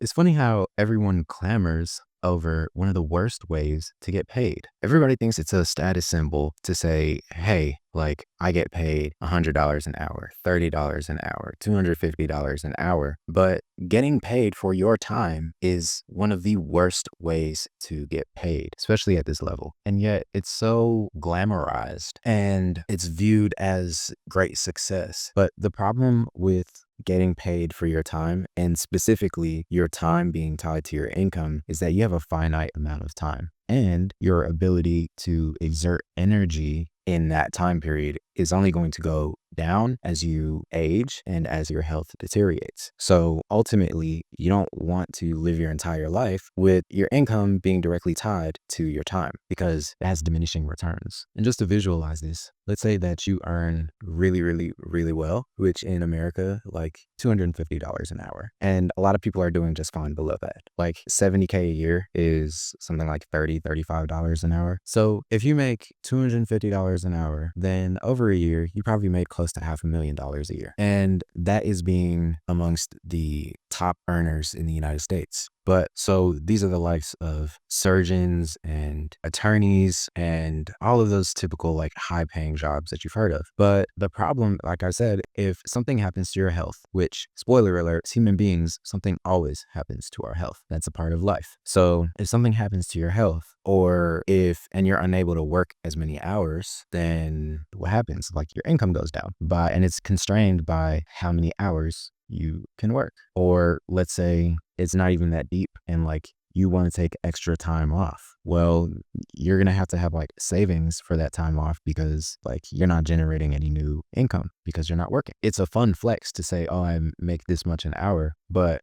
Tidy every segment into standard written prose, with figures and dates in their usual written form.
It's funny how everyone clamors over one of the worst ways to get paid. Everybody thinks it's a status symbol to say, hey, like I get paid $100 an hour, $30 an hour, $250 an hour. But getting paid for your time is one of the worst ways to get paid, especially at this level. And yet it's so glamorized and it's viewed as great success. But the problem with getting paid for your time, and specifically your time being tied to your income, is that you have a finite amount of time, and your ability to exert energy in that time period is only going to go down as you age and as your health deteriorates. So ultimately, you don't want to live your entire life with your income being directly tied to your time, because it has diminishing returns. And just to visualize this, let's say that you earn really, really, really well, which in America, like $250 an hour. And a lot of people are doing just fine below that. Like 70K a year is something like $35 an hour. So if you make $250 an hour, then over a year, you probably make close to $500,000 a year. And that is being amongst the top earners in the United States. But so these are the likes of surgeons and attorneys and all of those typical like high paying jobs that you've heard of. But the problem, like I said, if something happens to your health, which spoiler alert, as human beings, something always happens to our health. That's a part of life. So if something happens to your health, and you're unable to work as many hours, then what happens? Like your income goes down and it's constrained by how many hours you can work. Or let's say it's not even that deep and like you want to take extra time off. Well, you're going to have like savings for that time off, because like you're not generating any new income because you're not working. It's a fun flex to say, oh, I make this much an hour,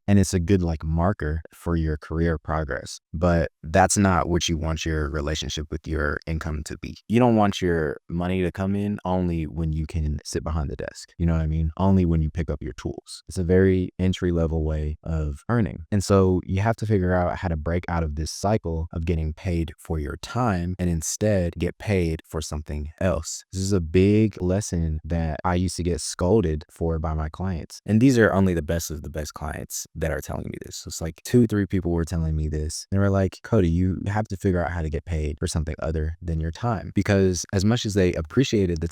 and it's a good like marker for your career progress, but that's not what you want your relationship with your income to be. You don't want your money to come in only when you can sit behind the desk. You know what I mean? Only when you pick up your tools. It's a very entry level way of earning. And so you have to figure out how to break out of this cycle of getting paid for your time and instead get paid for something else. This is a big lesson that I used to get scolded for by my clients. And these are only the best of the best clients that are telling me this. So it's like 2-3 people were telling me this. They were like, Cody, you have to figure out how to get paid for something other than your time. Because as much as they appreciated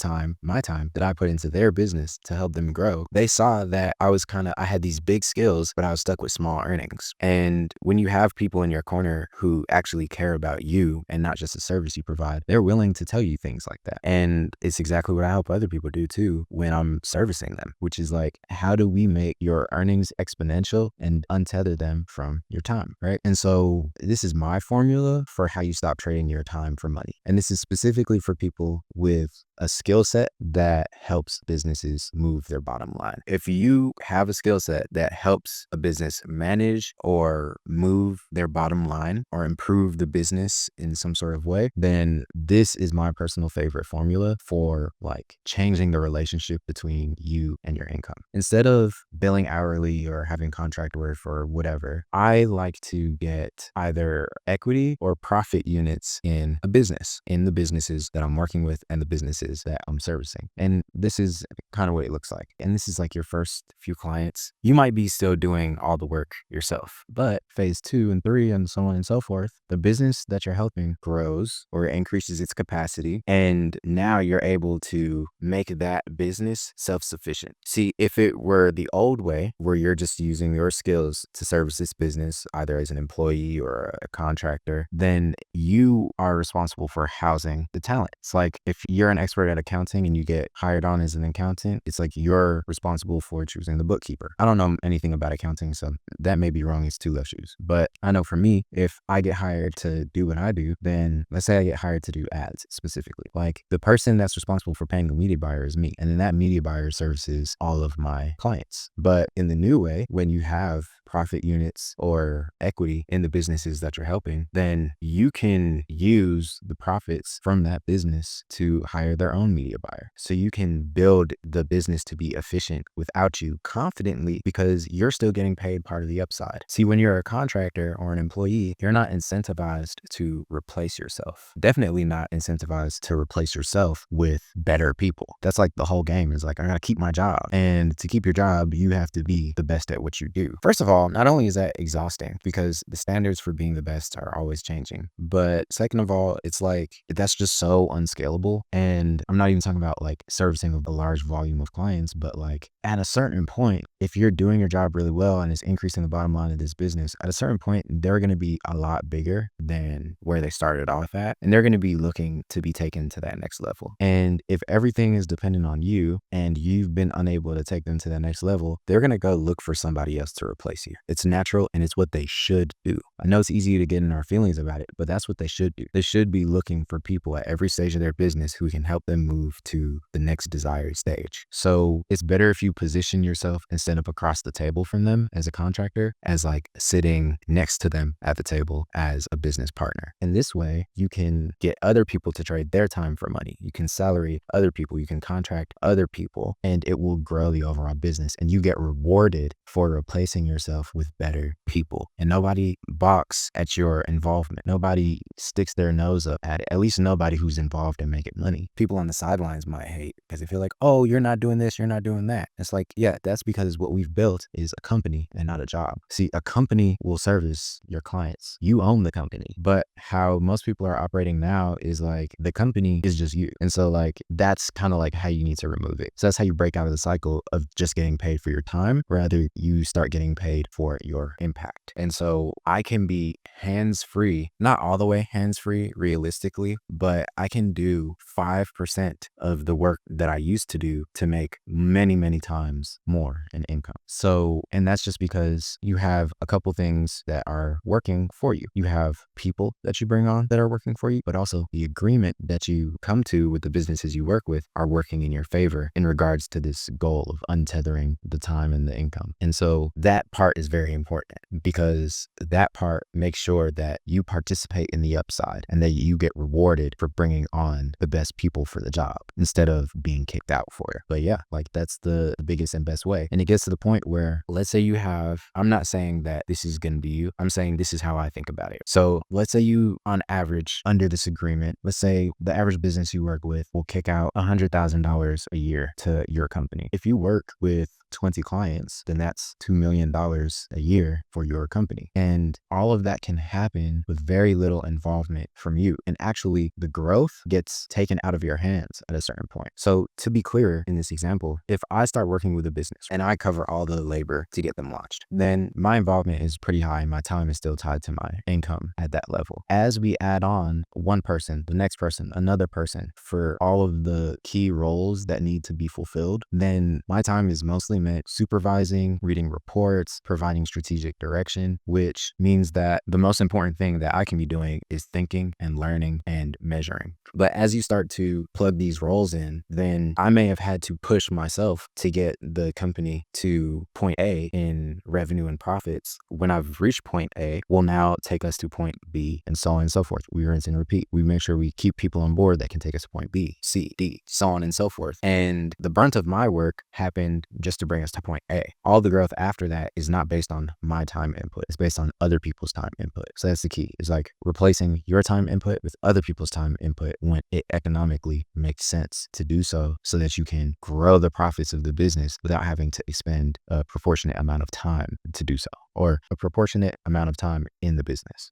my time that I put into their business to help them grow, they saw that I had these big skills, but I was stuck with small earnings. And when you have people in your corner who actually care about you and not just the service you provide, they're willing to tell you things like that. And it's exactly what I help other people do too when I'm servicing them, which is like, how do we make your earnings exponential and untether them from your time, right? And so this is my formula for how you stop trading your time for money. And this is specifically for people with a skill set that helps businesses move their bottom line. If you have a skill set that helps a business manage or move their bottom line or improve the business in some sort of way, then this is my personal favorite formula for like changing the relationship between you and your income. Instead of billing hourly or having contract work or whatever, I like to get either equity or profit units in the businesses that I'm working with and the businesses that I'm servicing. And this is kind of what it looks like. And this is like your first few clients. You might be still doing all the work yourself, but phase 2 and 3 and so on and so forth, the business that you're helping grows or increases its capacity. And now you're able to make that business self-sufficient. See, if it were the old way where you're just using your skills to service this business, either as an employee or a contractor, then you are responsible for housing the talent. It's like if you're an expert at accounting and you get hired on as an accountant, it's like you're responsible for choosing the bookkeeper. I don't know anything about accounting, so that may be wrong. It's two left shoes. But I know for me, if I get hired to do what I do, then let's say I get hired to do ads specifically. Like the person that's responsible for paying the media buyer is me. And then that media buyer services all of my clients. But in the new way, when you have profit units or equity in the businesses that you're helping, then you can use the profits from that business to hire their own media buyer. So you can build the business to be efficient without you confidently, because you're still getting paid part of the upside. See, when you're a contractor or an employee, you're not incentivized to replace yourself. Definitely not incentivized to replace yourself with better people. That's like the whole game is like, I gotta keep my job. And to keep your job, you have to be the best at what you do. First of all, all, not only is that exhausting because the standards for being the best are always changing, but second of all, it's like that's just so unscalable. And I'm not even talking about like servicing a large volume of clients, but like at a certain point, if you're doing your job really well and it's increasing the bottom line of this business, at a certain point, they're going to be a lot bigger than where they started off at. And they're going to be looking to be taken to that next level. And if everything is dependent on you and you've been unable to take them to that next level, they're going to go look for somebody else to replace you. It's natural and it's what they should do. I know it's easy to get in our feelings about it, but that's what they should do. They should be looking for people at every stage of their business who can help them move to the next desired stage. So it's better if you position yourself instead of across the table from them as a contractor, as like sitting next to them at the table as a business partner. And this way you can get other people to trade their time for money. You can salary other people, you can contract other people, and it will grow the overall business. And you get rewarded for replacing yourself with better people. And nobody balks at your involvement. Nobody sticks their nose up at it. At least nobody who's involved in making money. People on the sidelines might hate because they feel like, oh, you're not doing this, you're not doing that. It's like, yeah, that's because what we've built is a company and not a job. See, a company will service your clients. You own the company. But how most people are operating now is like the company is just you. And so like that's kind of like how you need to remove it. So that's how you break out of the cycle of just getting paid for your time, rather you start getting paid for your impact. And so I can be hands-free, not all the way hands-free realistically, but I can do 5% of the work that I used to do to make many, many times more in income. So, and that's just because you have a couple things that are working for you. You have people that you bring on that are working for you, but also the agreement that you come to with the businesses you work with are working in your favor in regards to this goal of untethering the time and the income. And so that part is very important because that part makes sure that you participate in the upside and that you get rewarded for bringing on the best people for the job instead of being kicked out for it. But yeah, like that's the biggest and best way. And it gets to the point where, let's say you have, I'm not saying that this is going to be you. I'm saying this is how I think about it. So let's say you, on average, under this agreement, let's say the average business you work with will kick out $100,000 a year to your company. If you work with 20 clients, then that's $2 million a year for your company. And all of that can happen with very little involvement from you. And actually the growth gets taken out of your hands at a certain point. So to be clear in this example, if I start working with a business and I cover all the labor to get them launched, then my involvement is pretty high. My time is still tied to my income at that level. As we add on one person, the next person, another person for all of the key roles that need to be fulfilled, then my time is mostly meant supervising, reading reports, providing strategic direction, which means that the most important thing that I can be doing is thinking and learning and measuring. But as you start to plug these roles in, then I may have had to push myself to get the company to point A in revenue and profits. When I've reached point A, will now take us to point B and so on and so forth. We rinse and repeat. We make sure we keep people on board that can take us to point B, C, D, so on and so forth. And the brunt of my work happened just to bring us to point A. All the growth after that is not based on my time input. It's based on other people's time input. So that's the key. It's like replacing your time input with other people's time input when it economically makes sense to do so, so that you can grow the profits of the business without having to expend a proportionate amount of time to do so, or a proportionate amount of time in the business.